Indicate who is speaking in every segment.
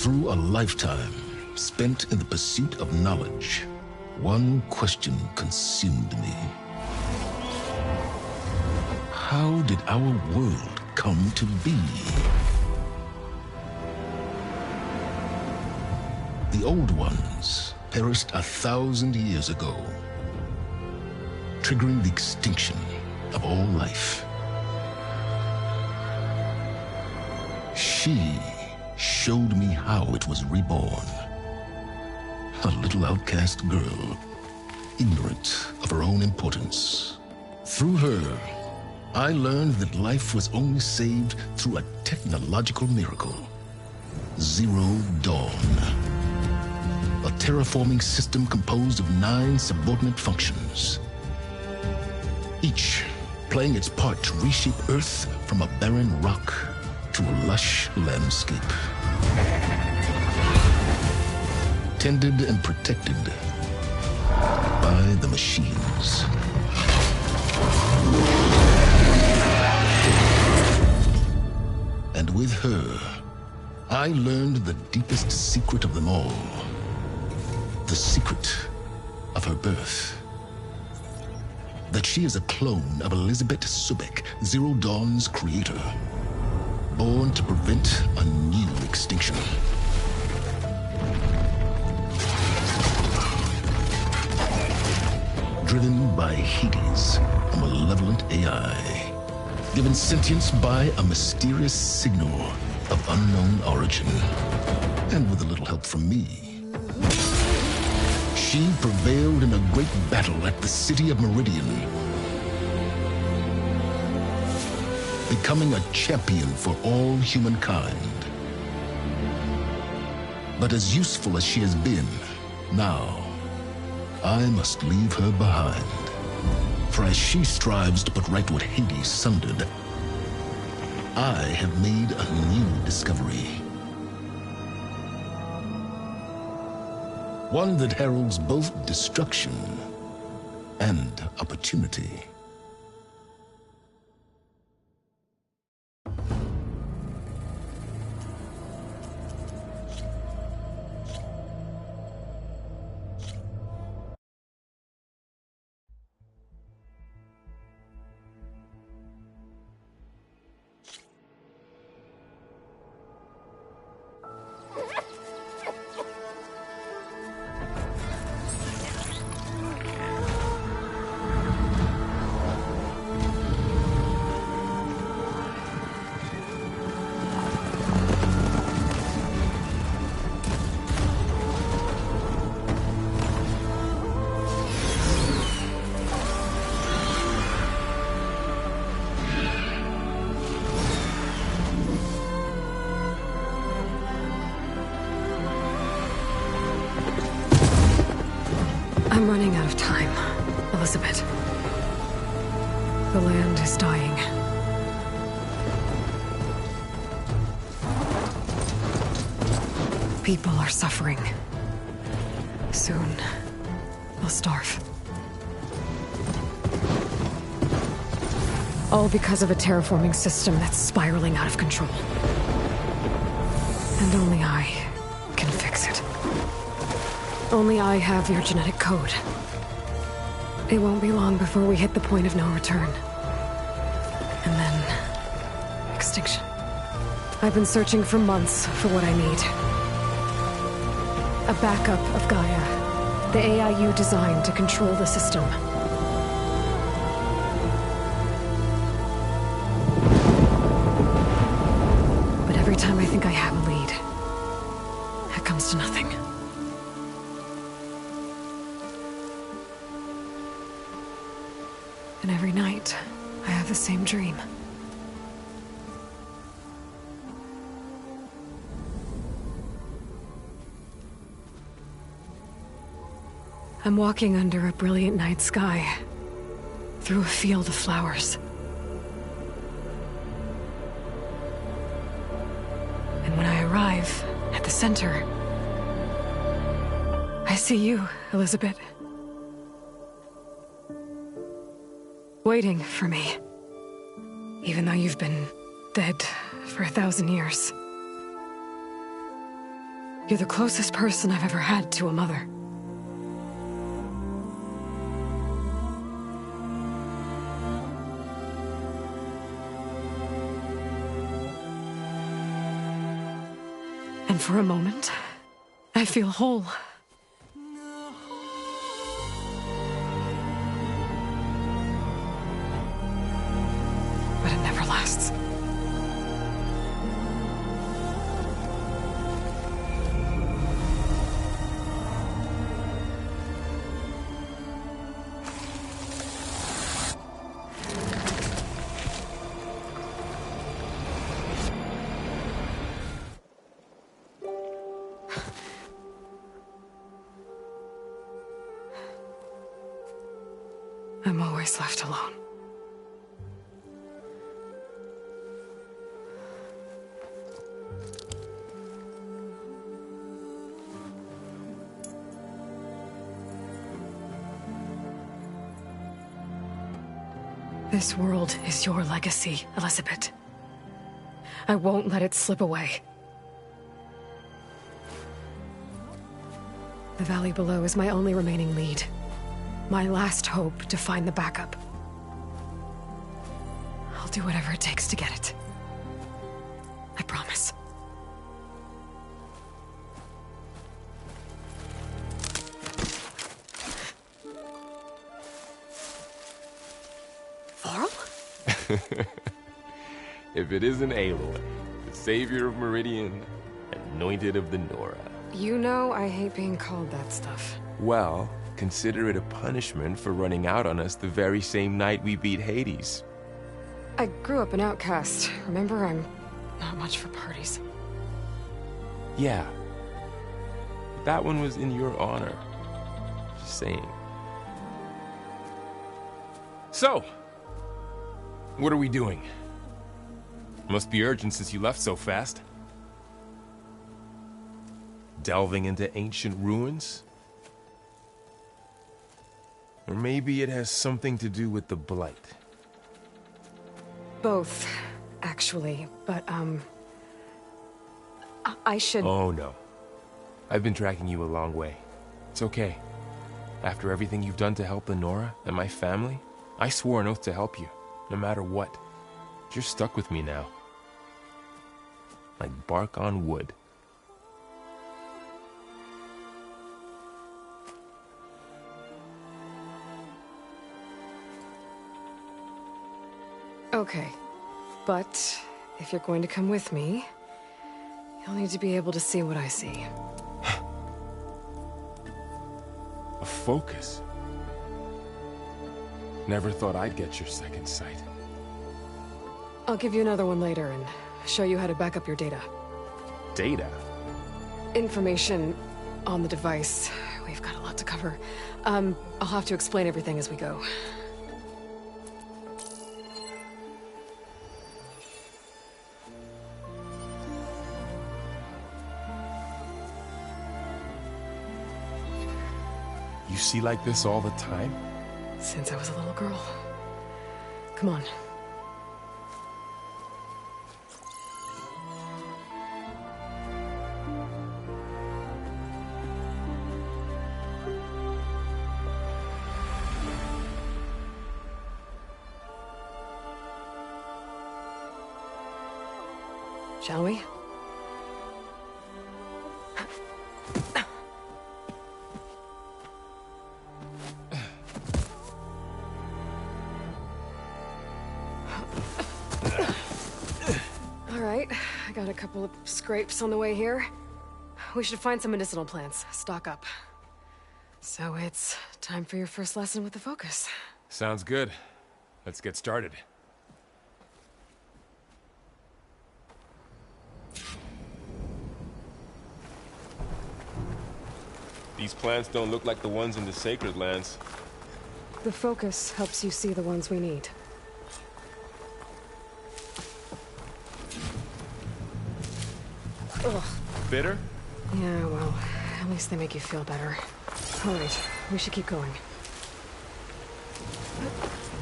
Speaker 1: Through a lifetime spent in the pursuit of knowledge, one question consumed me. How did our world come to be? The old ones perished 1,000 years ago, triggering the extinction of all life. She showed me how it was reborn. A little outcast girl, ignorant of her own importance. Through her, I learned that life was only saved through a technological miracle. Zero Dawn. A terraforming system composed of 9 subordinate functions, each playing its part to reshape Earth from a barren rock to a lush landscape. Tended and protected by the machines. And with her, I learned the deepest secret of them all. The secret of her birth. That she is a clone of Elizabeth Subek, Zero Dawn's creator. Born to prevent a new extinction. Driven by Hades, a malevolent AI. Given sentience by a mysterious signal of unknown origin. And with a little help from me, she prevailed in a great battle at the city of Meridian, becoming a champion for all humankind. But as useful as she has been, now, I must leave her behind. For as she strives to put right what Hades sundered, I have made a new discovery. One that heralds both destruction and opportunity.
Speaker 2: I'm running out of time, Elizabeth. The land is dying. People are suffering. Soon, they'll starve. All because of a terraforming system that's spiraling out of control. And only I can fix it. Only I have your genetic code. It won't be long before we hit the point of no return. And then... extinction. I've been searching for months for what I need. A backup of Gaia. The AI you designed to control the system. But every time I think I have a lead, it comes to nothing. And every night, I have the same dream. I'm walking under a brilliant night sky, through a field of flowers. And when I arrive at the center, I see you, Elizabeth. Waiting for me. Even though you've been dead for 1,000 years. You're the closest person I've ever had to a mother. And for a moment, I feel whole. But it never lasts. I'm always left alone. This world is your legacy, Elizabeth. I won't let it slip away. The valley below is my only remaining lead. My last hope to find the backup. I'll do whatever it takes to get it. I promise. Varl?
Speaker 3: If it isn't Aloy, the savior of Meridian, anointed of the Nora.
Speaker 2: You know I hate being called that stuff.
Speaker 3: Well, consider it a punishment for running out on us the very same night we beat Hades.
Speaker 2: I grew up an outcast. Remember, I'm not much for parties.
Speaker 3: Yeah. But that one was in your honor. Just saying. So, what are we doing? Must be urgent since you left so fast. Delving into ancient ruins? Or maybe it has something to do with the Blight.
Speaker 2: Both, actually, but, I should...
Speaker 3: Oh, no. I've been tracking you a long way. It's okay. After everything you've done to help the Nora and my family, I swore an oath to help you, no matter what. You're stuck with me now. Like bark on wood.
Speaker 2: Okay, but if you're going to come with me, you'll need to be able to see what I see.
Speaker 3: A focus? Never thought I'd get your second sight.
Speaker 2: I'll give you another one later and show you how to back up your data.
Speaker 3: Data?
Speaker 2: Information on the device. We've got a lot to cover. I'll have to explain everything as we go.
Speaker 3: You see like this all the time?
Speaker 2: Since I was a little girl. Come on. Shall we? I got a couple of scrapes on the way here. We should find some medicinal plants, stock up. So it's time for your first lesson with the focus.
Speaker 3: Sounds good. Let's get started. These plants don't look like the ones in the Sacred Lands.
Speaker 2: The focus helps you see the ones we need. Ugh.
Speaker 3: Bitter?
Speaker 2: Yeah, well, at least they make you feel better. All right, we should keep going.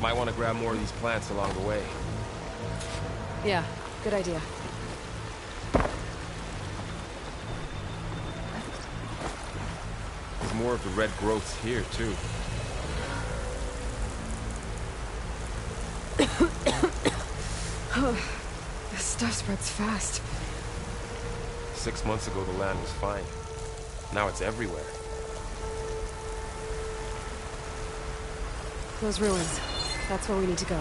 Speaker 3: Might want to grab more of these plants along the way.
Speaker 2: Yeah, good idea.
Speaker 3: more of the red growths here, too.
Speaker 2: This stuff spreads fast.
Speaker 3: 6 months ago, the land was fine. Now it's everywhere.
Speaker 2: Those ruins. That's where we need to go.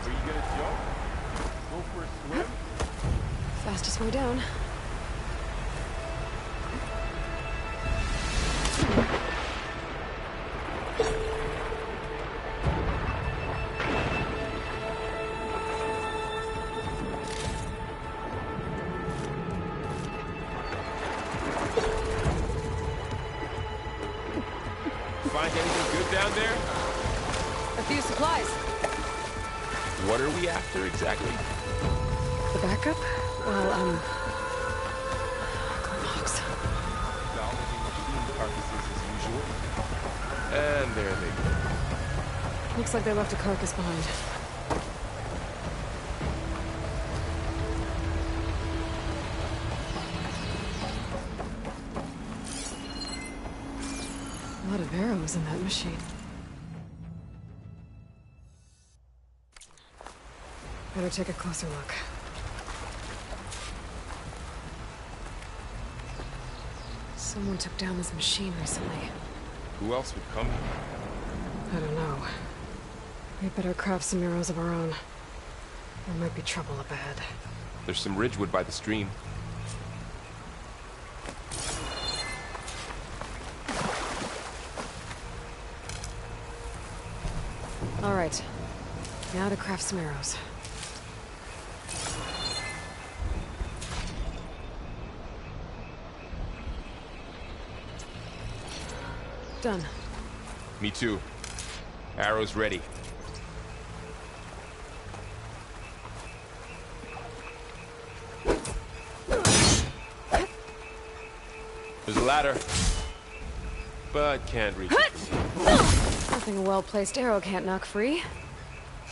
Speaker 3: Are you gonna jump? Go for a swim?
Speaker 2: Fastest way down.
Speaker 3: Find anything good down there?
Speaker 2: A few supplies.
Speaker 3: What are we after exactly?
Speaker 2: The backup? Well, logs.
Speaker 3: Salvaging machine carcasses as usual. And there they go.
Speaker 2: Looks like they left a carcass behind. A lot of arrows in that machine. Better take a closer look. Someone took down this machine recently.
Speaker 3: Who else would come here?
Speaker 2: I don't know. We'd better craft some arrows of our own. There might be trouble up ahead.
Speaker 3: There's some ridgewood by the stream.
Speaker 2: All right. Now to craft some arrows. Done.
Speaker 3: Me too. Arrows ready. There's a ladder. But can't reach it.
Speaker 2: Nothing a well-placed arrow can't knock free.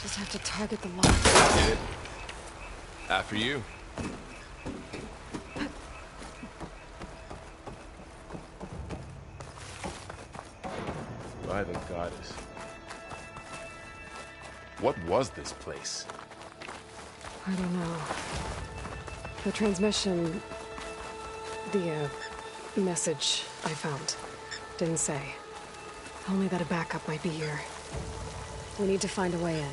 Speaker 2: Just have to target the lock.
Speaker 3: Get it? After you. By the goddess. What was this place?
Speaker 2: I don't know. The transmission... The, message I found didn't say. Only that a backup might be here. We need to find a way in.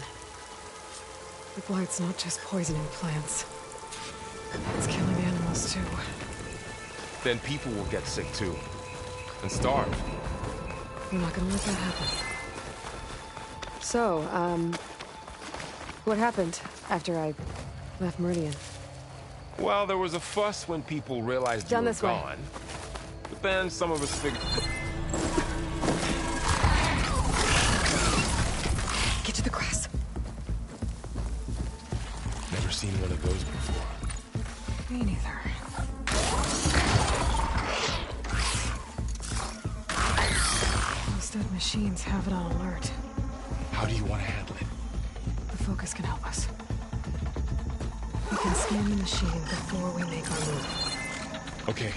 Speaker 2: The blight's not just poisoning plants. It's killing animals, too.
Speaker 3: Then people will get sick too. And starve.
Speaker 2: We're not gonna let that happen. So, what happened after I left Meridian?
Speaker 3: Well, there was a fuss when people realized you
Speaker 2: Down
Speaker 3: were
Speaker 2: this way.
Speaker 3: gone. But then some of us figured...
Speaker 2: Get to the grass.
Speaker 3: Never seen one of those before.
Speaker 2: Me neither. Those dead machines have it on alert.
Speaker 3: How do you want to handle it?
Speaker 2: The focus can help us. We can scan the machine before we make our move.
Speaker 3: Okay.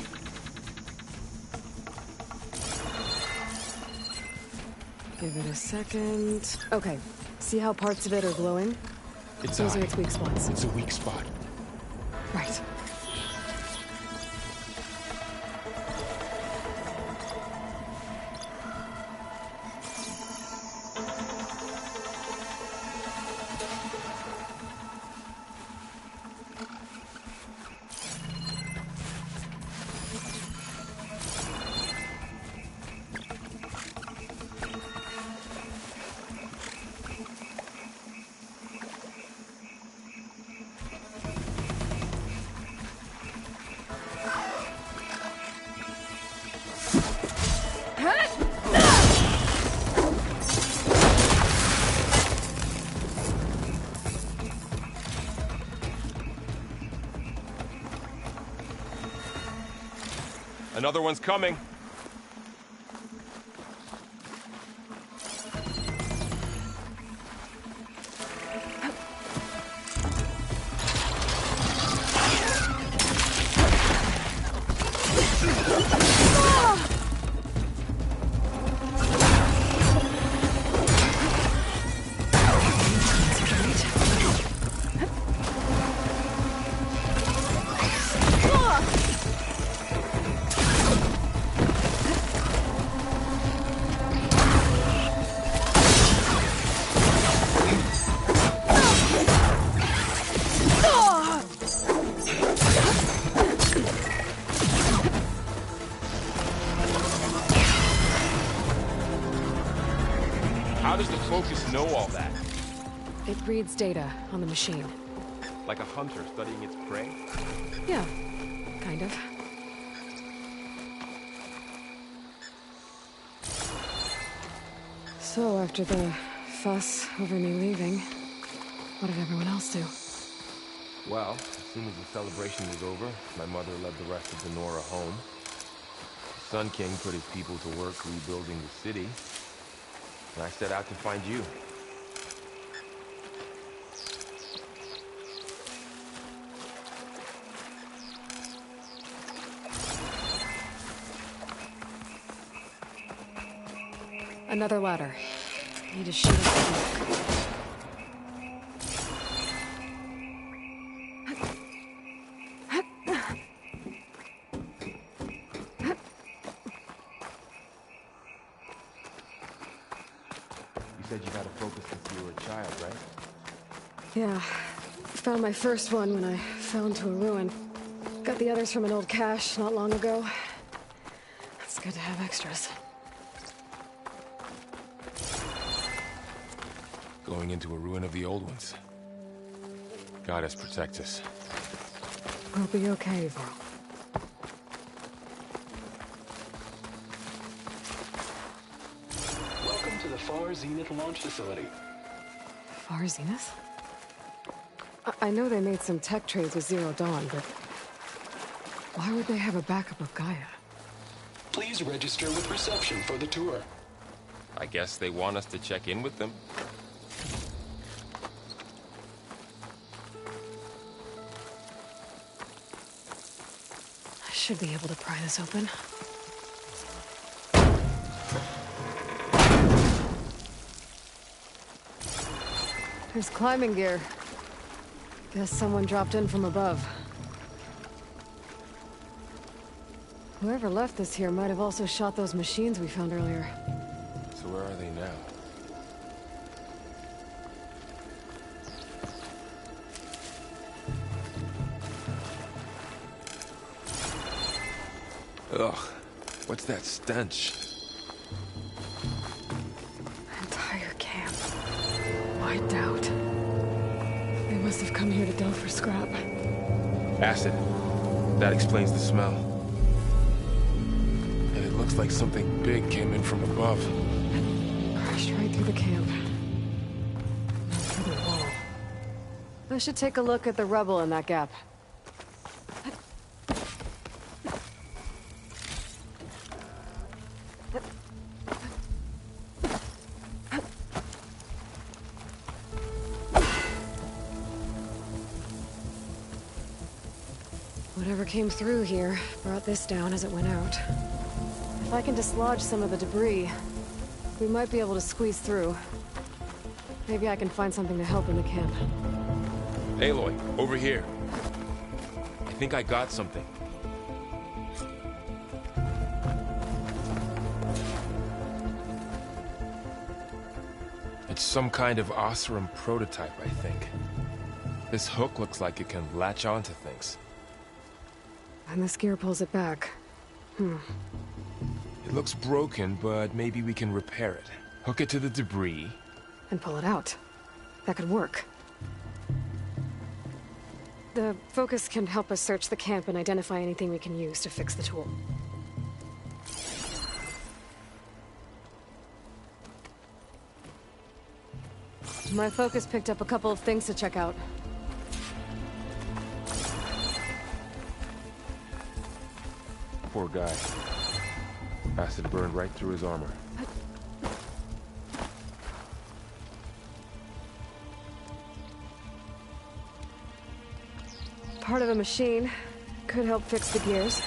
Speaker 2: Give it a second. Okay. See how parts of it are glowing?
Speaker 3: It's
Speaker 2: Those are
Speaker 3: eye.
Speaker 2: its weak spots.
Speaker 3: It's a weak spot.
Speaker 2: Right.
Speaker 3: Another one's coming. How does the Focus know all that?
Speaker 2: It reads data on the machine.
Speaker 3: Like a hunter studying its prey?
Speaker 2: Yeah, kind of. So, after the fuss over me leaving, what did everyone else do?
Speaker 3: Well, as soon as the celebration was over, my mother led the rest of the Nora home. The Sun King put his people to work rebuilding the city, and I set out to find you.
Speaker 2: Another ladder. Need to shoot up the block.
Speaker 3: You said you had a Focus since you were a child, right?
Speaker 2: Yeah. Found my first one when I fell into a ruin. Got the others from an old cache not long ago. It's good to have extras.
Speaker 3: Going into a ruin of the old ones. Goddess protect us.
Speaker 2: We'll be okay, Varl.
Speaker 4: Welcome to the Far Zenith launch facility.
Speaker 2: Far Zenith? I know they made some tech trades with Zero Dawn, but why would they have a backup of Gaia?
Speaker 4: Please register with reception for the tour.
Speaker 3: I guess they want us to check in with them.
Speaker 2: I should be able to pry this open. There's climbing gear. Guess someone dropped in from above. Whoever left this here might have also shot those machines we found earlier.
Speaker 3: So where are they now? Ugh, what's that stench?
Speaker 2: Entire camp. Wiped out. They must have come here to delve for scrap.
Speaker 3: Acid. That explains the smell. And it looks like something big came in from above.
Speaker 2: Crashed right through the camp. Not through the wall. I should take a look at the rubble in that gap. Whatever came through here brought this down as it went out. If I can dislodge some of the debris, we might be able to squeeze through. Maybe I can find something to help in the camp.
Speaker 3: Aloy, over here. I think I got something. It's some kind of Horizom prototype, I think. This hook looks like it can latch onto things.
Speaker 2: And this gear pulls it back.
Speaker 3: It looks broken, but maybe we can repair it. Hook it to the debris.
Speaker 2: And pull it out. That could work. The Focus can help us search the camp and identify anything we can use to fix the tool. My Focus picked up a couple of things to check out.
Speaker 3: Poor guy. Acid burned right through his armor.
Speaker 2: Part of a machine. Could help fix the gears.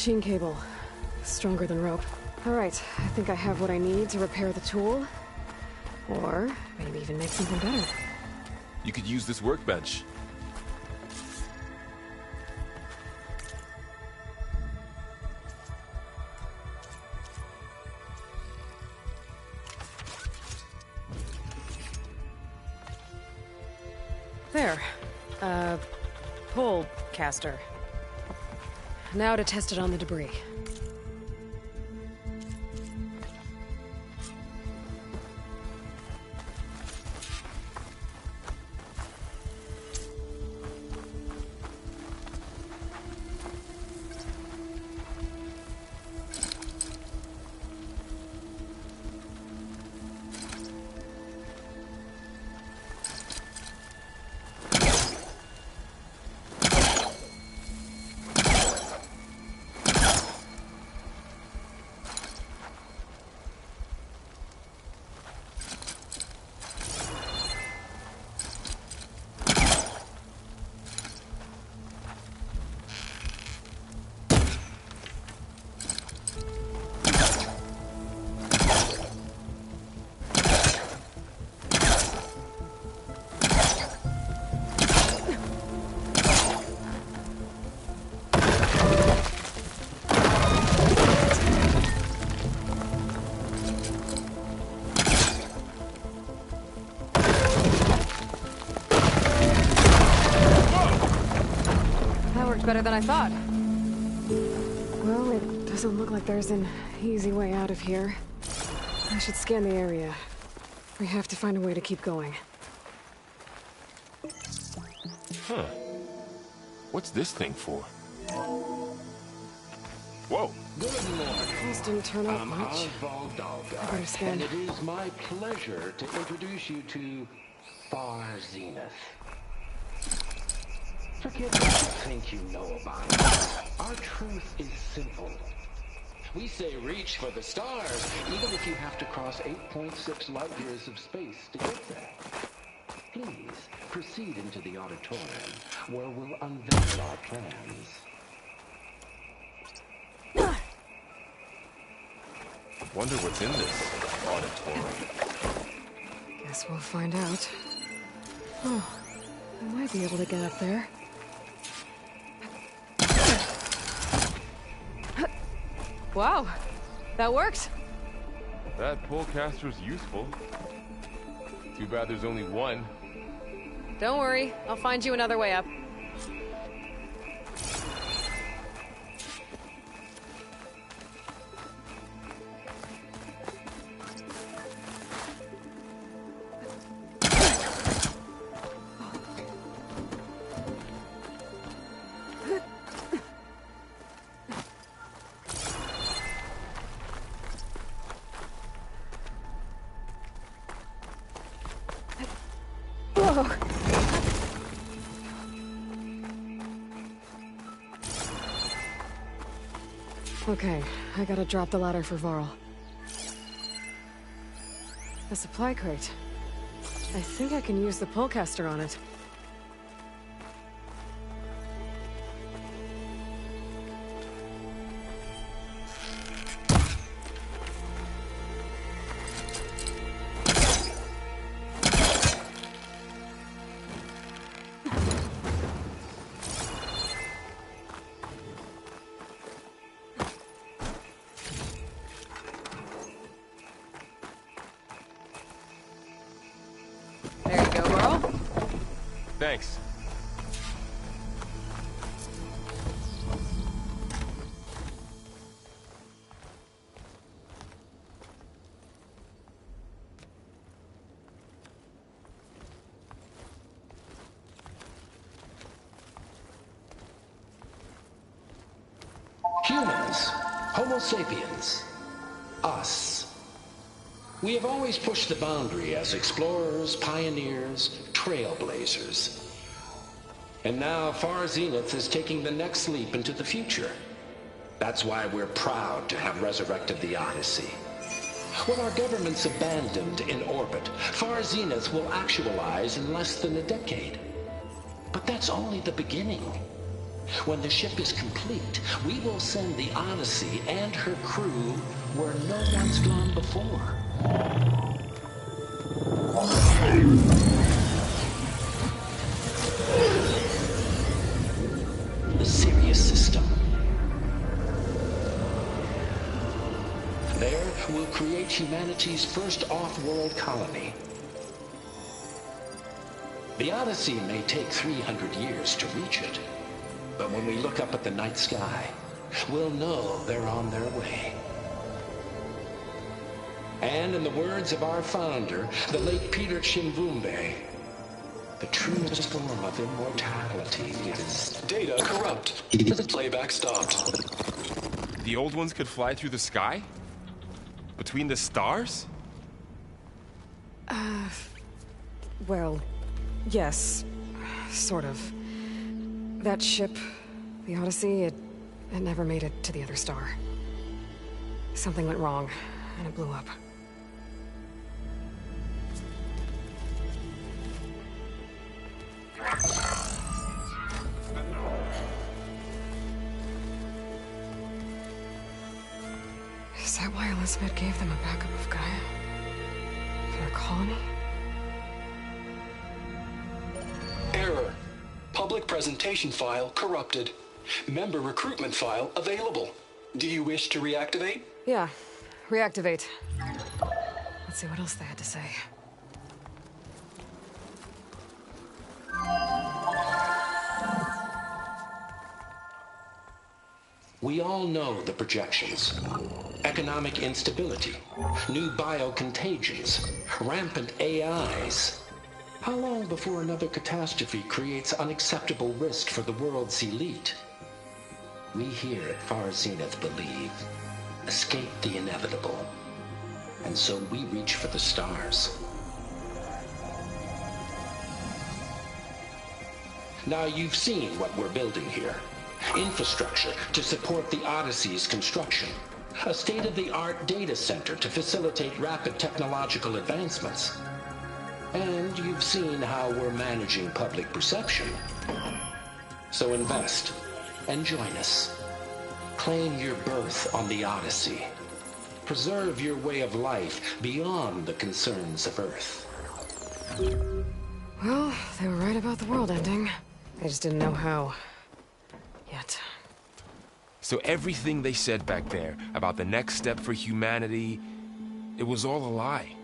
Speaker 2: machine cable. Stronger than rope. Alright, I think I have what I need to repair the tool. Or maybe even make something better.
Speaker 3: You could use this workbench.
Speaker 2: There. Pull caster. Now to test it on the debris. Better than I thought. Well, it doesn't look like there's an easy way out of here. I should scan the area. We have to find a way to keep going.
Speaker 3: Huh. What's this thing for? Whoa.
Speaker 4: Good morning.
Speaker 2: Things didn't turn out
Speaker 4: I'm
Speaker 2: much.
Speaker 4: Oswald
Speaker 2: I better
Speaker 4: Dahlgard,
Speaker 2: scan.
Speaker 4: and it is my pleasure to introduce you to Far Zenith. Forget what you think you know about it. Our truth is simple. We say reach for the stars, even if you have to cross 8.6 light years of space to get there. Please, proceed into the auditorium, where we'll unveil our plans.
Speaker 3: Wonder what's in this auditorium.
Speaker 2: Guess we'll find out. Oh, I might be able to get up there. Wow, that worked.
Speaker 3: That pullcaster's useful. Too bad there's only one.
Speaker 2: Don't worry, I'll find you another way up. Okay, I gotta drop the ladder for Varl. A supply crate. I think I can use the pullcaster on it.
Speaker 3: Thanks.
Speaker 4: Humans, Homo sapiens, us. We have always pushed the boundary as explorers, pioneers, trailblazers. And now Far Zenith is taking the next leap into the future. That's why we're proud to have resurrected the Odyssey. What our governments abandoned in orbit, Far Zenith will actualize in less than a decade. But that's only the beginning. When the ship is complete, we will send the Odyssey and her crew where no one's gone before. The Sirius system. There, we'll create humanity's first off-world colony. The Odyssey may take 300 years to reach it, but when we look up at the night sky, we'll know they're on their way. And in the words of our founder, the late Peter Chimbumbe, the truest form of immortality is...
Speaker 5: Data corrupt. Playback stopped.
Speaker 3: The old ones could fly through the sky? Between the stars?
Speaker 2: Well, yes. Sort of. That ship, the Odyssey, it never made it to the other star. Something went wrong, and it blew up. Is that why Elizabeth gave them a backup of Gaia? For their colony?
Speaker 5: Error. Public presentation file corrupted. Member recruitment file available. Do you wish to reactivate?
Speaker 2: Yeah. Reactivate. Let's see what else they had to say.
Speaker 4: We all know the projections. Economic instability, new biocontagions, rampant AIs. How long before another catastrophe creates unacceptable risk for the world's elite? We here at Far Zenith believe, escape the inevitable. And so we reach for the stars. Now you've seen what we're building here. Infrastructure to support the Odyssey's construction. A state-of-the-art data center to facilitate rapid technological advancements. And you've seen how we're managing public perception. So invest and join us. Claim your berth on the Odyssey. Preserve your way of life beyond the concerns of Earth.
Speaker 2: Well, they were right about the world ending. I just didn't know how. Yet.
Speaker 3: So everything they said back there about the next step for humanity, it was all a lie.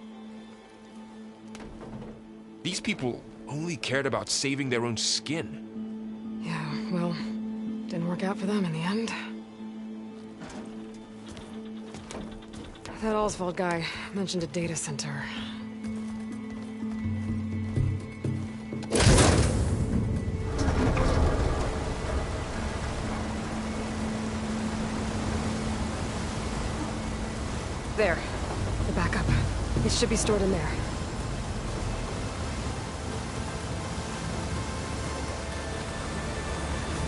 Speaker 3: These people only cared about saving their own skin.
Speaker 2: Yeah, well, didn't work out for them in the end. That Oswald guy mentioned a data center. There. The backup. It should be stored in there.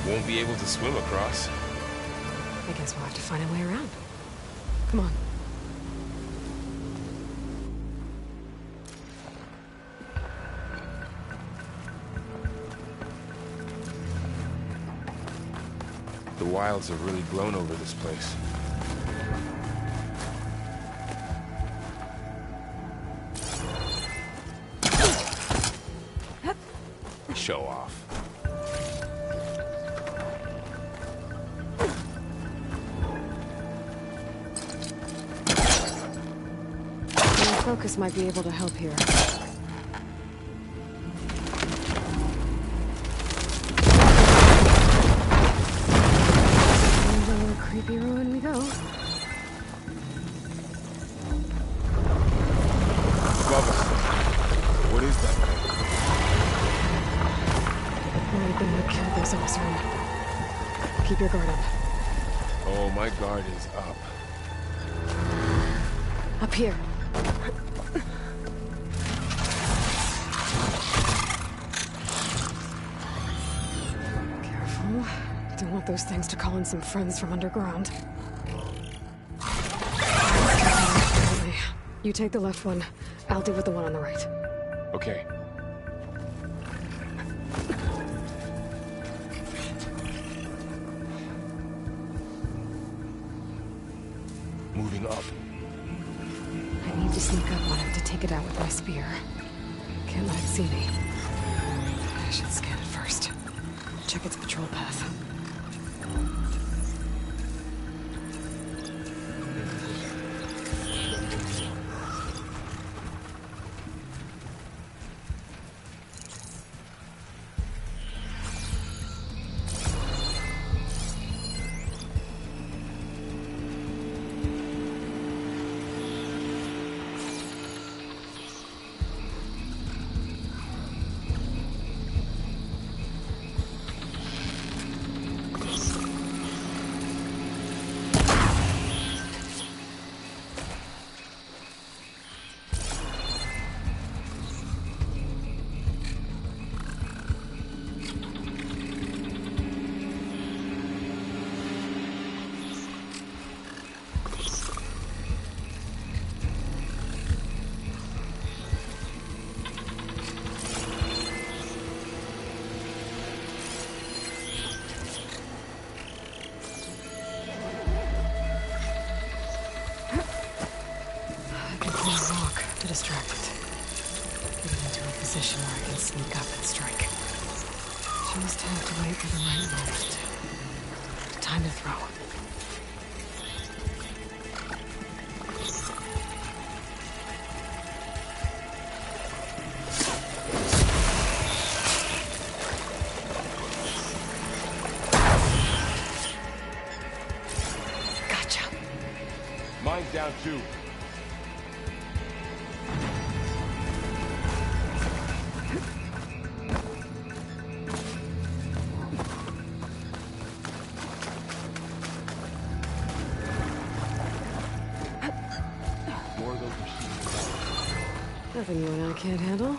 Speaker 3: Won't be able to swim across.
Speaker 2: I guess we'll have to find a way around. Come on.
Speaker 3: The wilds have really blown over this place. Show off.
Speaker 2: Your focus might be able to help here. Into a creepy ruin we go.
Speaker 3: Above us. What is that?
Speaker 2: Might have been what killed those Horizom. Keep your guard up.
Speaker 3: Oh, my guard is up.
Speaker 2: Up here. Careful. Don't want those things to call in some friends from underground. You take the left one. I'll deal with the one on the right.
Speaker 3: moving up.
Speaker 2: I need to sneak up on it to take it out with my spear. Can't let it see me. I should scan it first. Check its patrol path. To distract it. Get it into a position where I can sneak up and strike. Just have to wait for the right moment. Time to throw. Gotcha.
Speaker 3: Mine's down too.
Speaker 2: Nothing you and I can't handle.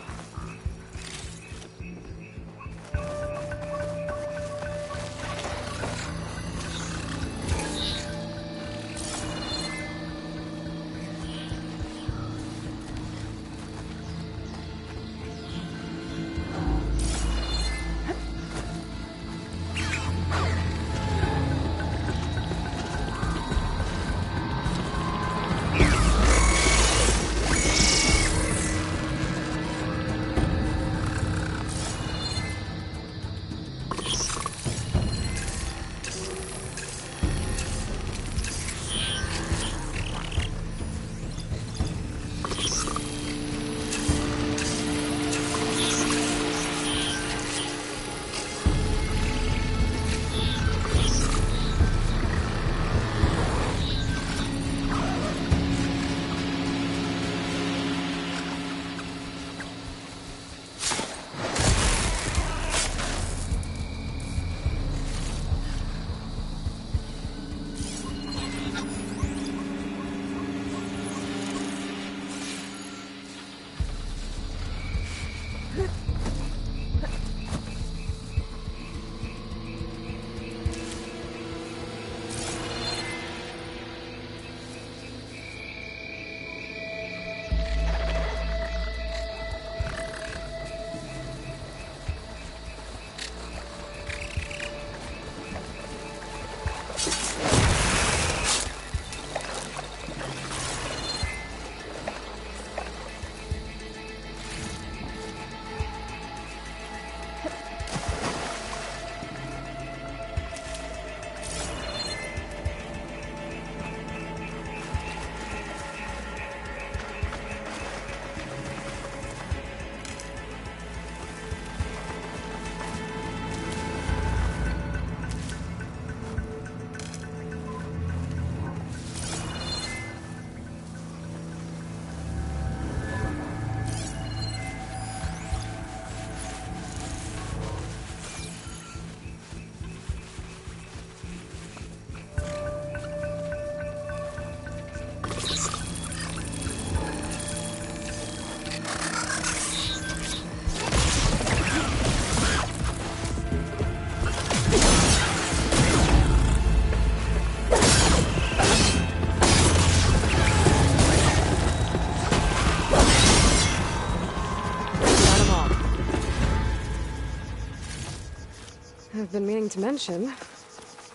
Speaker 2: I've been meaning to mention,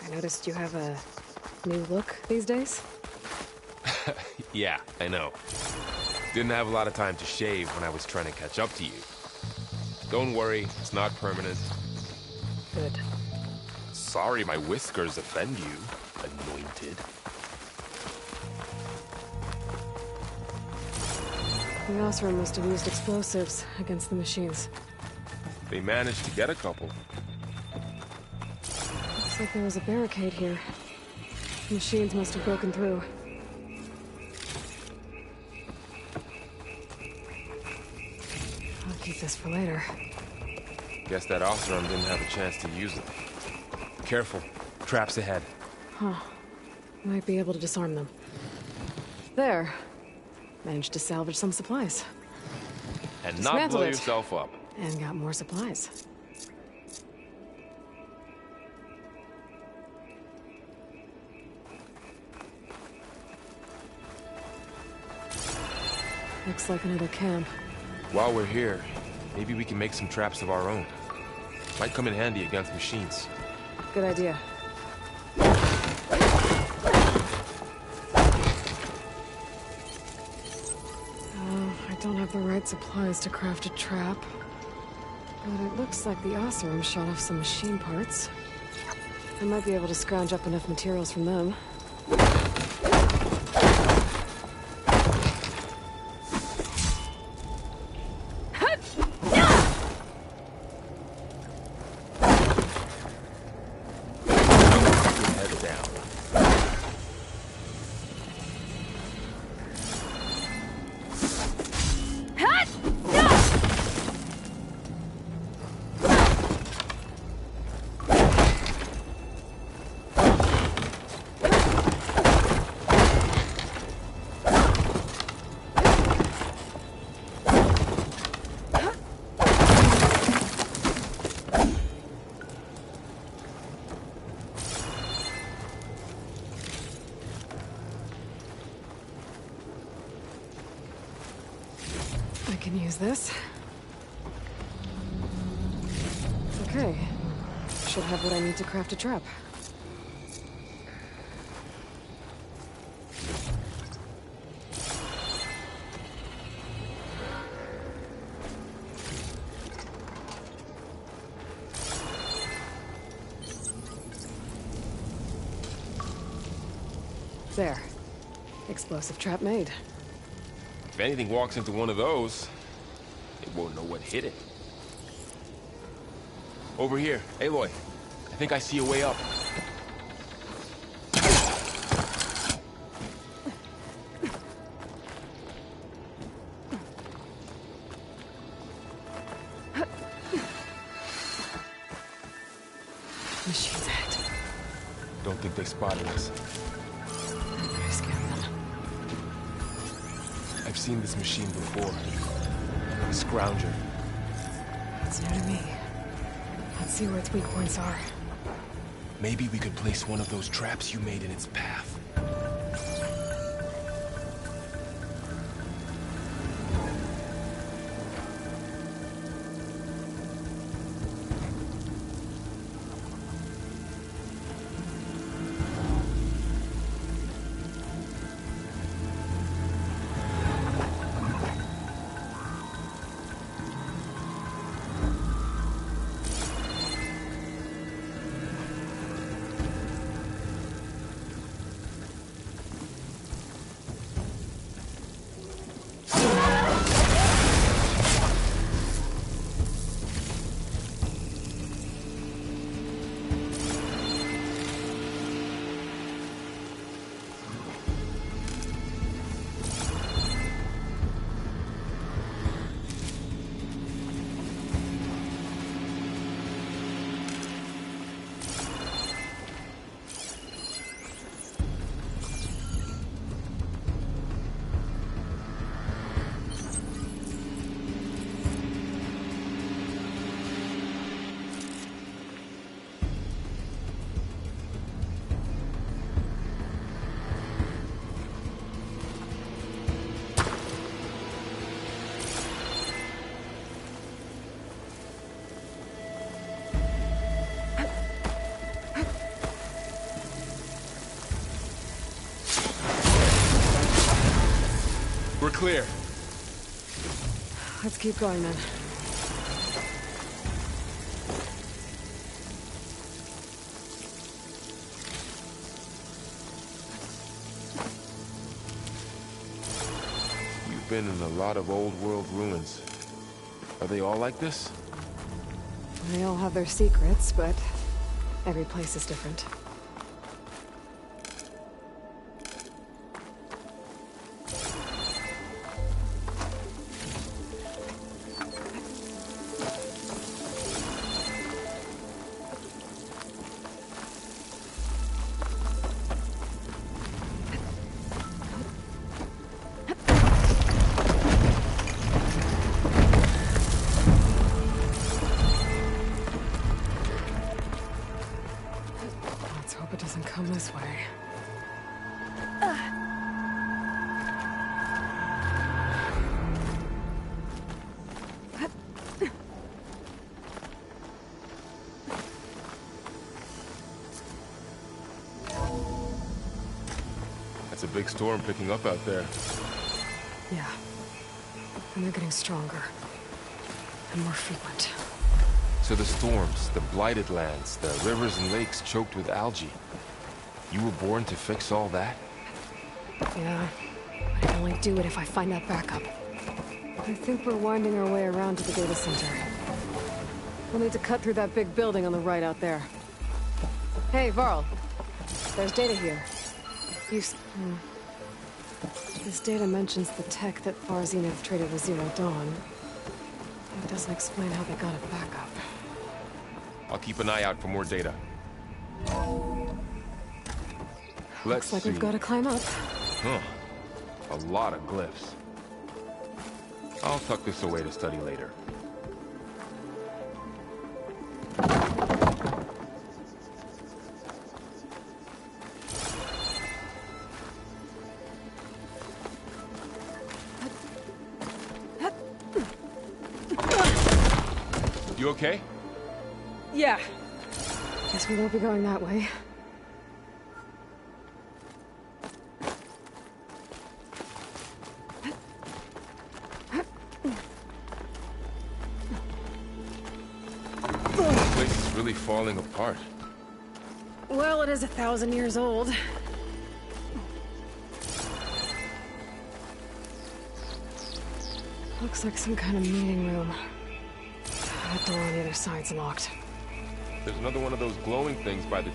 Speaker 2: I noticed you have a new look these days.
Speaker 3: Yeah, I know. Didn't have a lot of time to shave when I was trying to catch up to you. Don't worry, it's not permanent.
Speaker 2: Good.
Speaker 3: Sorry my whiskers offend you, anointed.
Speaker 2: The Horizom must have used explosives against the machines.
Speaker 3: They managed to get a couple.
Speaker 2: Looks like there was a barricade here. The machines must have broken through. I'll keep this for later.
Speaker 3: Guess that Horizom didn't have a chance to use it. Careful. Traps ahead.
Speaker 2: Huh. Might be able to disarm them. There. Managed to salvage some supplies.
Speaker 3: And not
Speaker 2: Dismantle
Speaker 3: blow
Speaker 2: it.
Speaker 3: yourself up.
Speaker 2: And got more supplies. Looks like another camp.
Speaker 3: While we're here, maybe we can make some traps of our own. Might come in handy against machines.
Speaker 2: Good idea. I don't have the right supplies to craft a trap. But it looks like the Horizom shot off some machine parts. I might be able to scrounge up enough materials from them.
Speaker 3: Head down.
Speaker 2: I can use this. Okay. Should have what I need to craft a trap. There. Explosive trap made.
Speaker 3: If anything walks into one of those, it won't know what hit it. Over here, Aloy. I think I see a way up.
Speaker 2: Machine's ahead.
Speaker 3: Don't think they spotted us.
Speaker 2: I scared them.
Speaker 3: I've seen this machine before. A scrounger.
Speaker 2: It's new to me. Let's see where its weak points are.
Speaker 3: Maybe we could place one of those traps you made in its path. clear.
Speaker 2: Let's keep going then.
Speaker 3: You've been in a lot of old world ruins. Are they all like this?
Speaker 2: They all have their secrets, but every place is different. Let's hope it doesn't come this way.
Speaker 3: That's a big storm picking up out there.
Speaker 2: Yeah. And they're getting stronger. And more frequent.
Speaker 3: So the storms, the blighted lands, the rivers and lakes choked with algae. You were born to fix all that?
Speaker 2: Yeah. But I can only do it if I find that backup. I think we're winding our way around to the data center. We'll need to cut through that big building on the right out there. Hey, Varl. There's data here. This data mentions the tech that Zenith traded with Zero Dawn. It doesn't explain how they got it back up.
Speaker 3: I'll keep an eye out for more data.
Speaker 2: Looks like we've got to climb up.
Speaker 3: Huh. A lot of glyphs. I'll tuck this away to study later. You okay?
Speaker 2: Yeah. Guess we won't be going that way.
Speaker 3: This place is really falling apart.
Speaker 2: Well, it is 1,000 years old. Looks like some kind of meeting room. That door on the other side's locked.
Speaker 3: There's another one of those glowing things by the...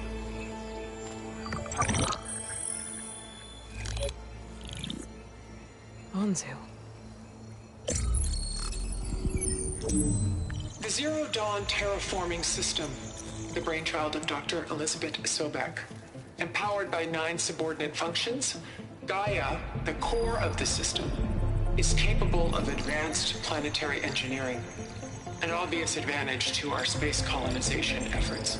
Speaker 2: Onzu.
Speaker 5: The Zero Dawn terraforming system, the brainchild of Dr. Elizabeth Sobek. Empowered by 9 subordinate functions, Gaia, the core of the system, is capable of advanced planetary engineering, an obvious advantage to our space colonization efforts.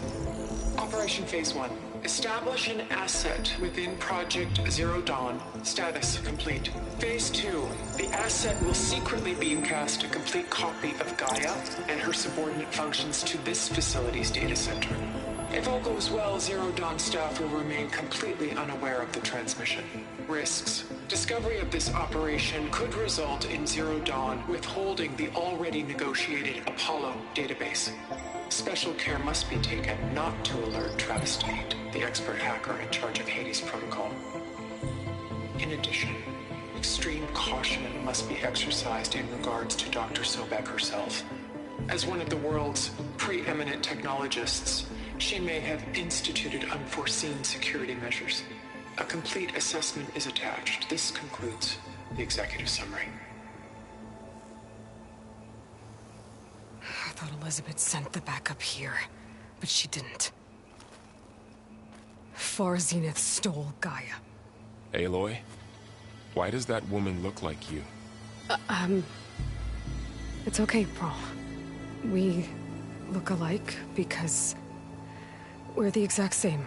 Speaker 5: Operation Phase 1. Establish an asset within Project Zero Dawn. Status complete. Phase 2. The asset will secretly beamcast a complete copy of Gaia and her subordinate functions to this facility's data center. If all goes well, Zero Dawn staff will remain completely unaware of the transmission. Risks. Discovery of this operation could result in Zero Dawn withholding the already negotiated Apollo database. Special care must be taken not to alert Travis Tate, the expert hacker in charge of Hades Protocol. In addition, extreme caution must be exercised in regards to Dr. Sobek herself. As one of the world's preeminent technologists, she may have instituted unforeseen security measures. A complete assessment is attached. This concludes the executive summary.
Speaker 2: I thought Elizabeth sent the backup here, but she didn't. Zenith stole Gaia.
Speaker 3: Aloy? Why does that woman look like you?
Speaker 2: It's okay, Pearl. We look alike because we're the exact same.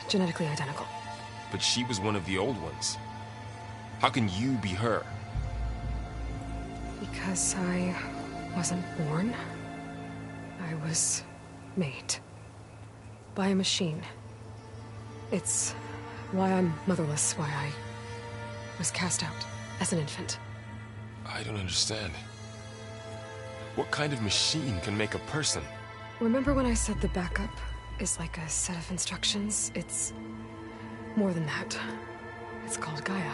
Speaker 2: Genetically identical.
Speaker 3: But she was one of the old ones. How can you be her?
Speaker 2: Because I wasn't born. I was made. By a machine. It's why I'm motherless, why I was cast out as an infant.
Speaker 3: I don't understand. What kind of machine can make a person?
Speaker 2: Remember when I said the backup is like a set of instructions? It's more than that. It's called Gaia.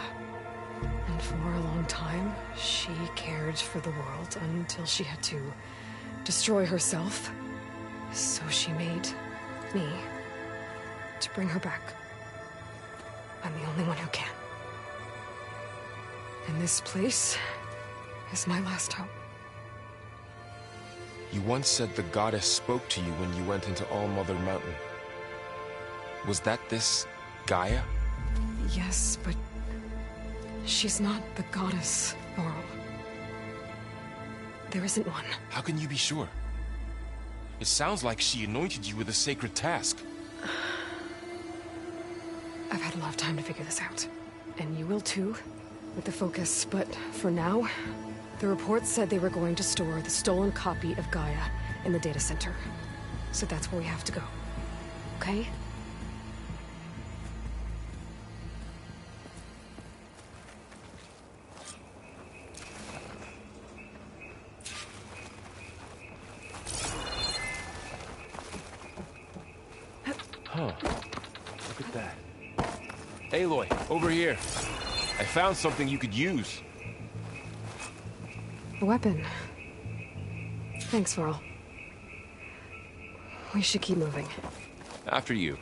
Speaker 2: And for a long time, she cared for the world until she had to destroy herself. So she made me to bring her back. I'm the only one who can. And this place is my last hope.
Speaker 3: You once said the goddess spoke to you when you went into All-Mother Mountain. Was that this Gaia?
Speaker 2: Yes, but she's not the goddess, Laurel. There isn't one.
Speaker 3: How can you be sure? It sounds like she anointed you with a sacred task.
Speaker 2: I've had a lot of time to figure this out. And you will too, with the focus. But for now, the report said they were going to store the stolen copy of Gaia in the data center. So that's where we have to go. Okay?
Speaker 3: Huh. Look at that. Aloy, over here. I found something you could use.
Speaker 2: A weapon. Thanks, Laurel. We should keep moving.
Speaker 3: After you.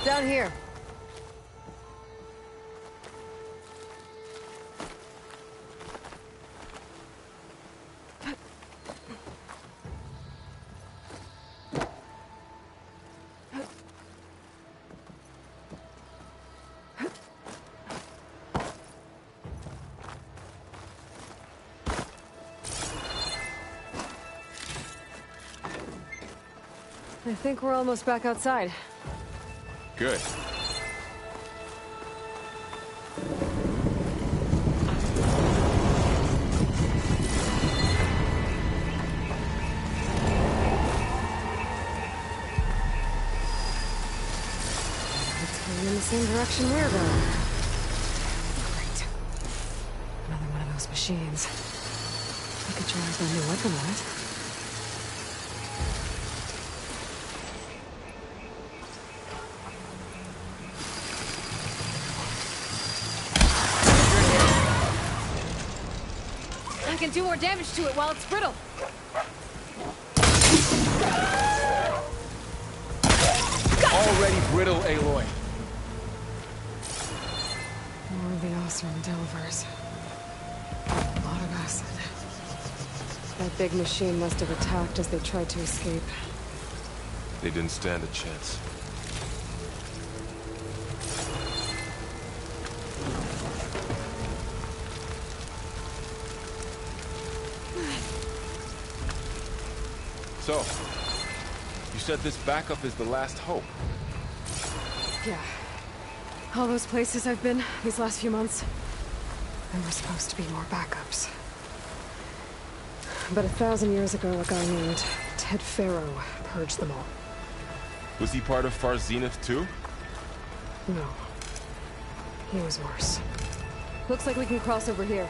Speaker 2: Down here. I think we're almost back outside.
Speaker 3: Good.
Speaker 2: In the same direction we're going. Great. Another one of those machines. We could try our new weapon on it.
Speaker 6: I can do more damage to it while it's brittle.
Speaker 3: Already brittle, Aloy.
Speaker 2: More of the awesome Delvers. A lot of acid. That big machine must have attacked as they tried to escape.
Speaker 3: They didn't stand a chance. So, you said this backup is the last hope.
Speaker 2: Yeah. All those places I've been these last few months, there were supposed to be more backups. But 1,000 years ago, a guy named Ted Faro purged them all.
Speaker 3: Was he part of Far Zenith too?
Speaker 2: No. He was worse. Looks like we can cross over here.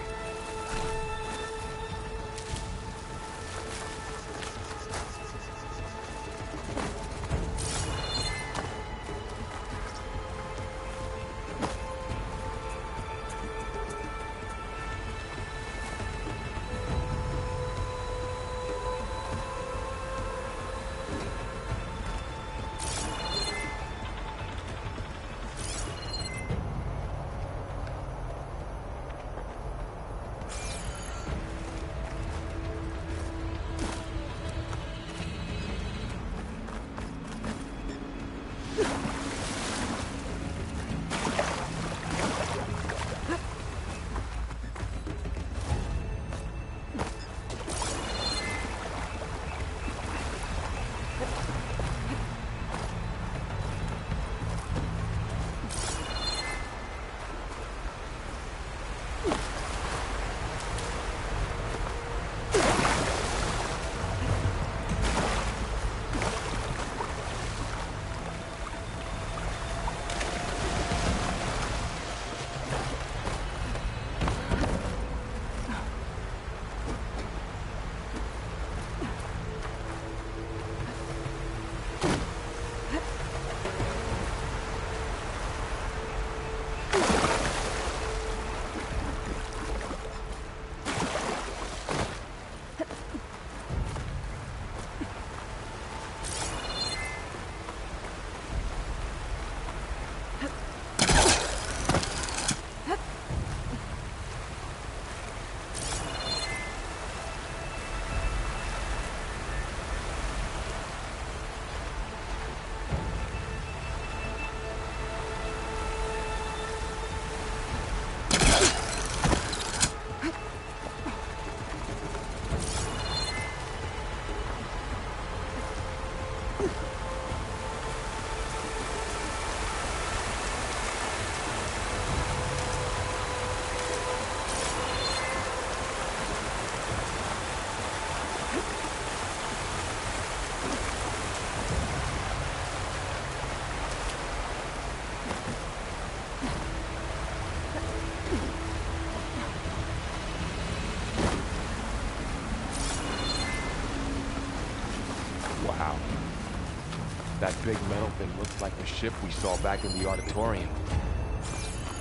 Speaker 3: That big metal thing looks like the ship we saw back in the auditorium.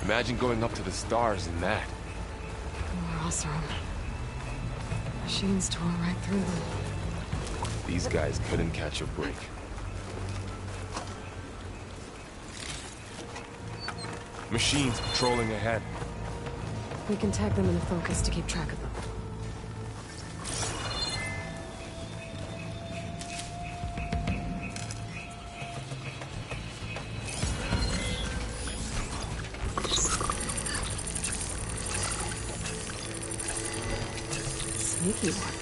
Speaker 3: Imagine going up to the stars in that.
Speaker 2: Horizom. Machines tore right through them.
Speaker 3: These guys couldn't catch a break. Machines patrolling ahead.
Speaker 2: We can tag them into focus to keep track of them. Sneaky one.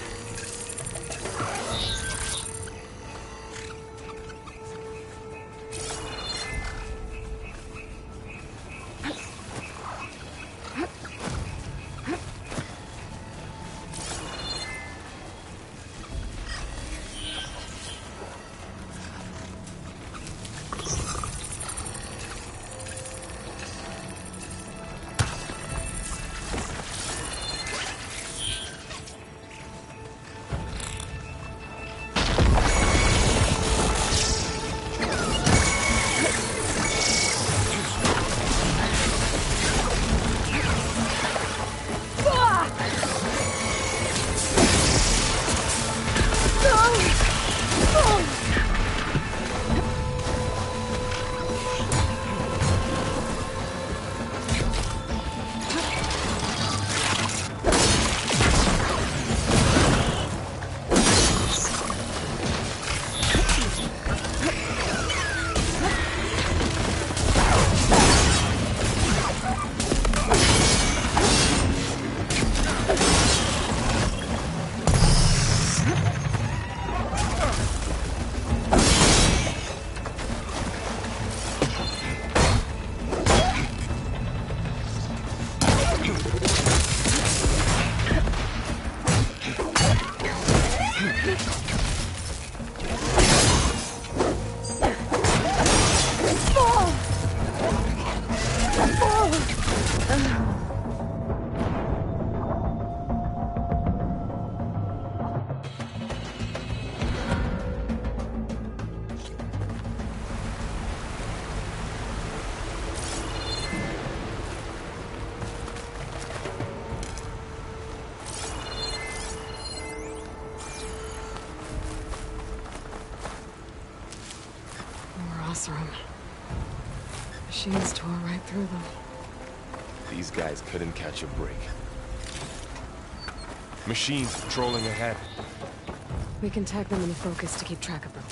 Speaker 2: Machines tore right through them.
Speaker 3: These guys couldn't catch a break. Machines patrolling ahead.
Speaker 2: We can tag them into focus to keep track of them.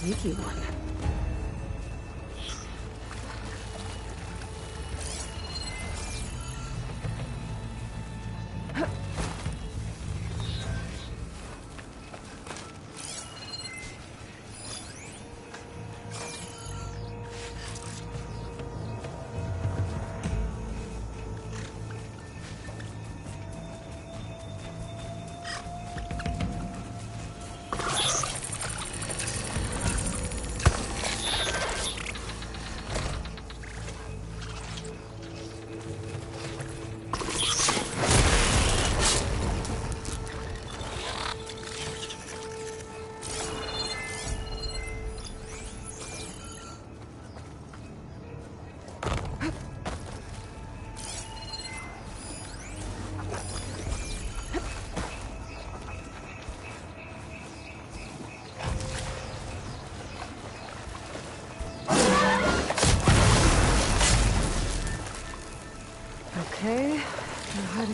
Speaker 2: Sneaky one.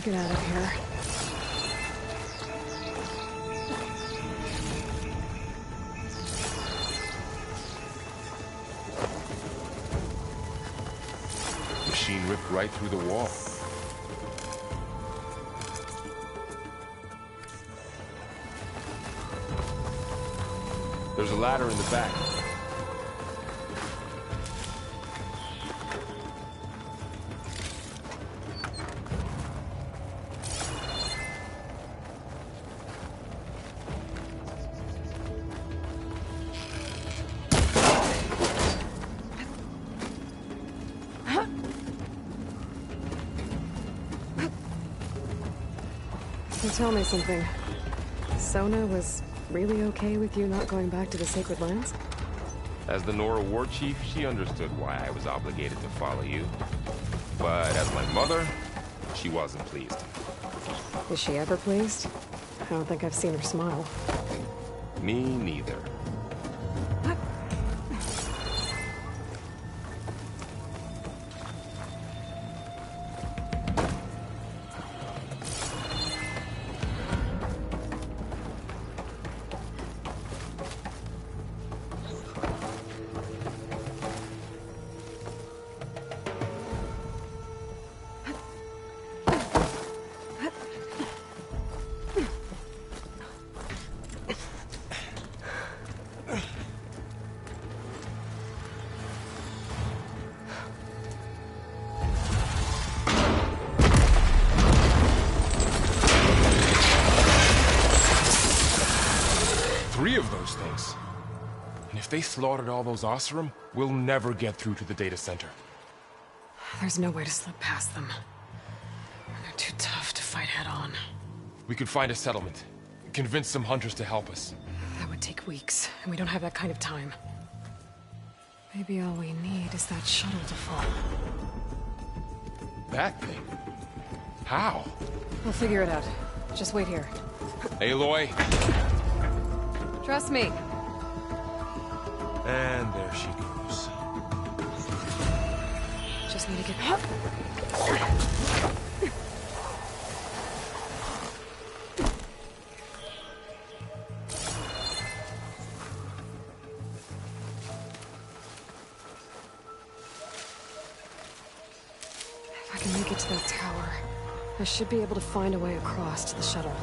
Speaker 2: get out of here.
Speaker 3: Machine ripped right through the wall. There's a ladder in the back.
Speaker 2: So tell me something. Sona was really okay with you not going back to the Sacred Lands?
Speaker 3: As the Nora war chief, she understood why I was obligated to follow you. But as my mother, she wasn't pleased.
Speaker 2: Is she ever pleased? I don't think I've seen her smile.
Speaker 3: Me neither. Of those things. And if they slaughtered all those Oseram, we'll never get through to the data center.
Speaker 2: There's no way to slip past them. They're too tough to fight head-on.
Speaker 3: We could find a settlement. Convince some hunters to help us.
Speaker 2: That would take weeks, and we don't have that kind of time. Maybe all we need is that shuttle to fall.
Speaker 3: That thing? How?
Speaker 2: We'll figure it out. Just wait here.
Speaker 3: Aloy.
Speaker 2: Trust me.
Speaker 3: And there she goes.
Speaker 2: Just need to get up. If I can make it to that tower, I should be able to find a way across to the shuttle.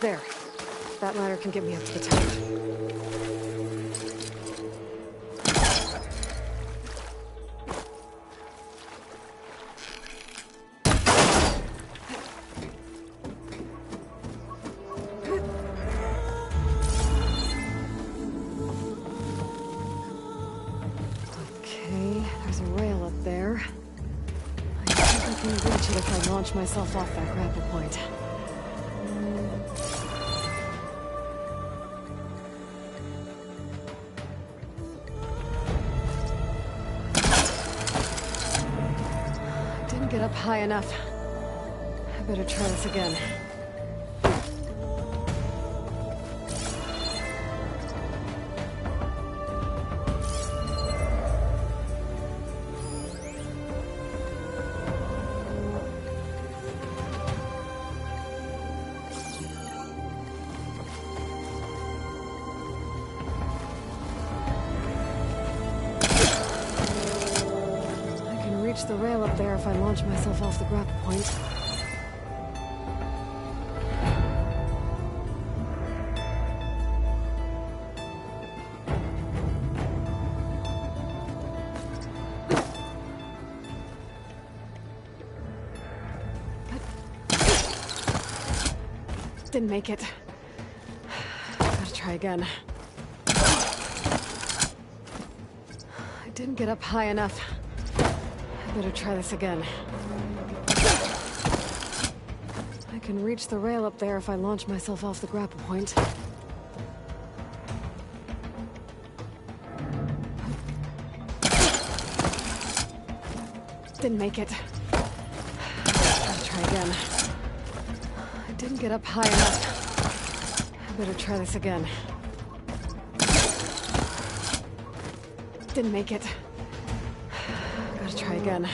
Speaker 2: There. That ladder can get me up to the top. can reach it if I launch myself off that grapple point. Didn't get up high enough. I better try this again. The rail up there if I launch myself off the grapple point. Didn't make it. Gotta try again. I didn't get up high enough. Better try this again. I can reach the rail up there if I launch myself off the grapple point. Didn't make it. Gotta try again. I didn't get up high enough. I better try this again. Didn't make it. Try again.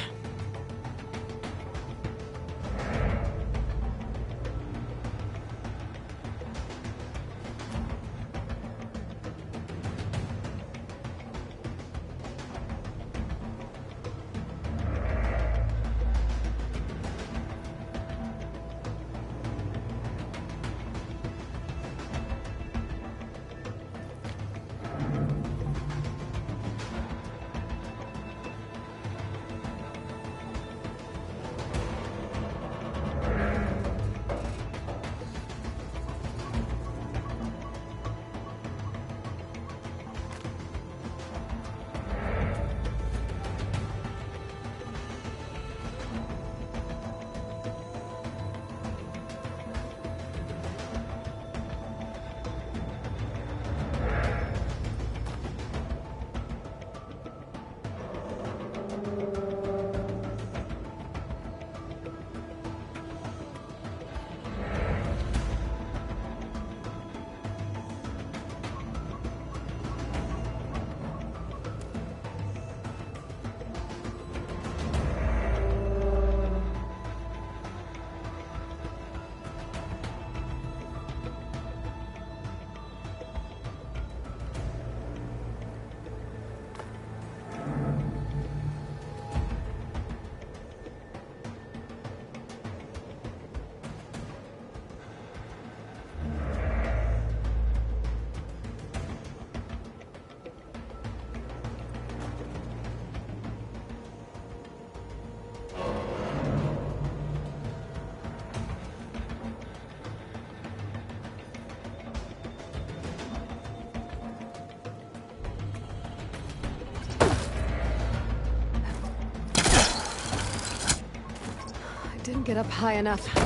Speaker 2: Didn't get up high enough. I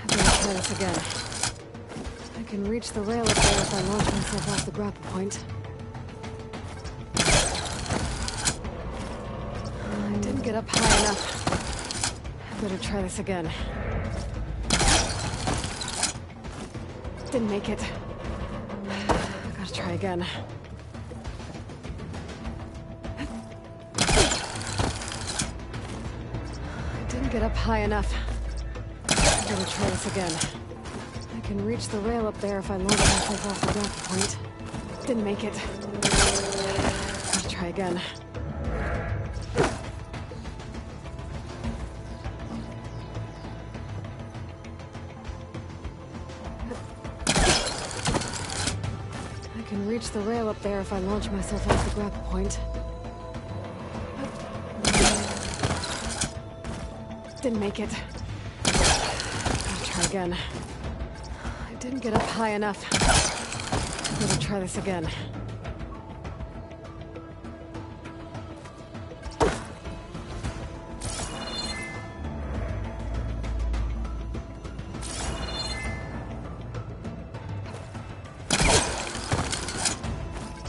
Speaker 2: better try this again. I can reach the rail up there if I launch myself off the grapple point. I didn't get up high enough. I better try this again. Didn't make it. I gotta try again. Get up high enough. I'm gonna try this again. I can reach the rail up there if I launch myself off the grapple point. Didn't make it. Gotta try again. I can reach the rail up there if I launch myself off the grapple point. Didn't make it. Gotta try again. I didn't get up high enough. Better try this again.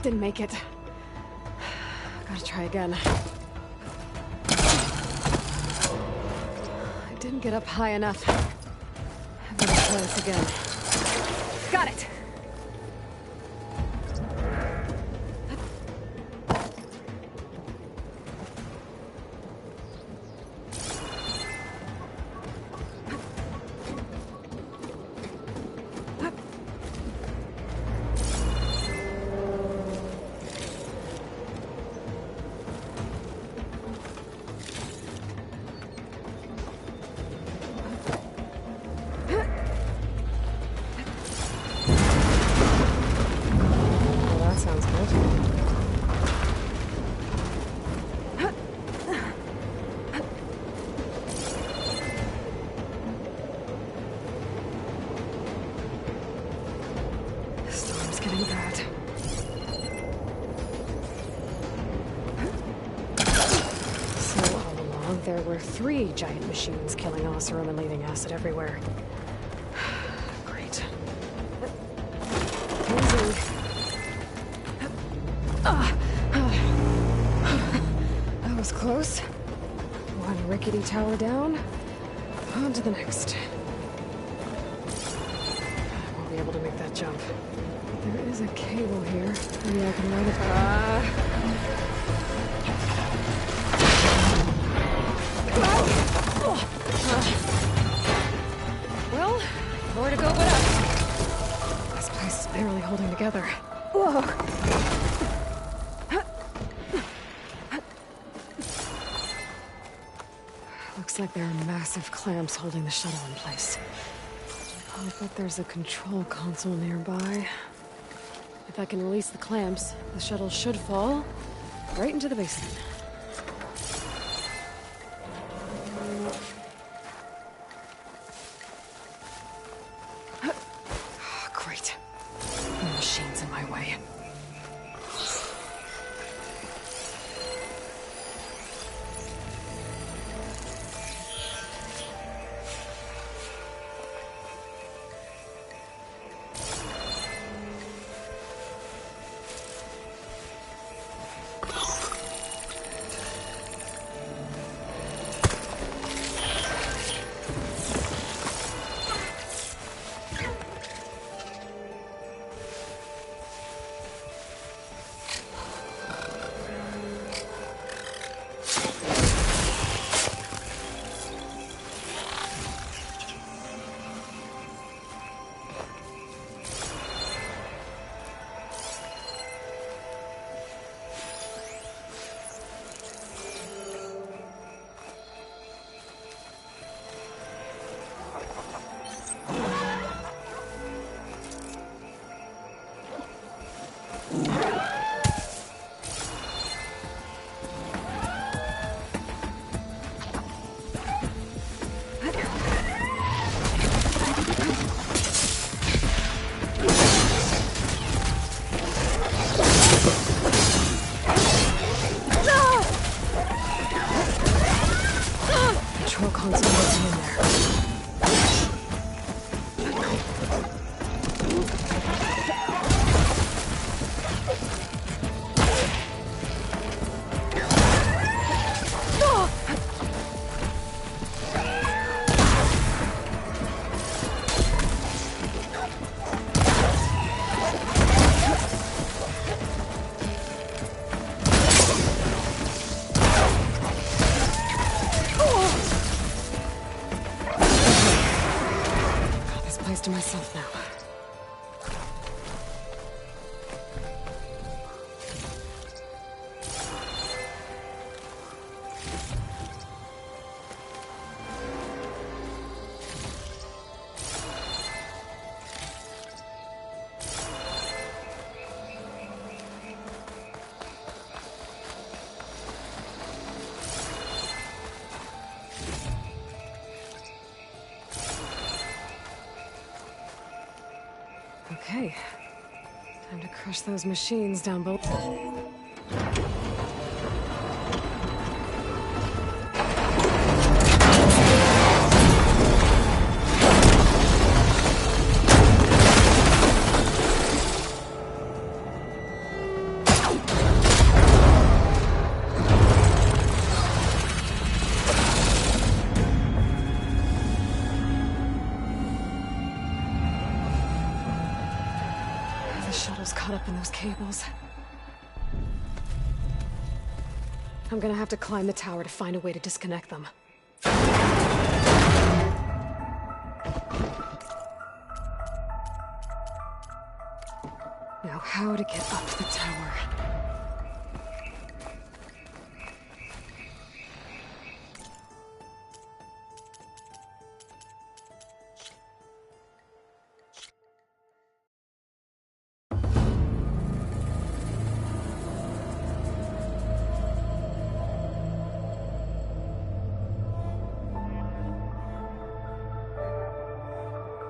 Speaker 2: Didn't make it. Gotta try again. I didn't get up high enough. I better try this again. Got it! There were 3 giant machines killing Horizom and leaving acid everywhere. Great. Easy. That was close. One rickety tower down. On to the next. I won't be able to make that jump. There is a cable here. Maybe I can run it. Well, nowhere to go but up. This place is barely holding together. Whoa! Looks like there are massive clamps holding the shuttle in place. I'll bet there's a control console nearby. If I can release the clamps, the shuttle should fall right into the basin. Great. The machine's in my way. To myself now. Okay. Time to crush those machines down below. Gabriel's caught up in those cables. I'm gonna have to climb the tower to find a way to disconnect them. Now, how to get up the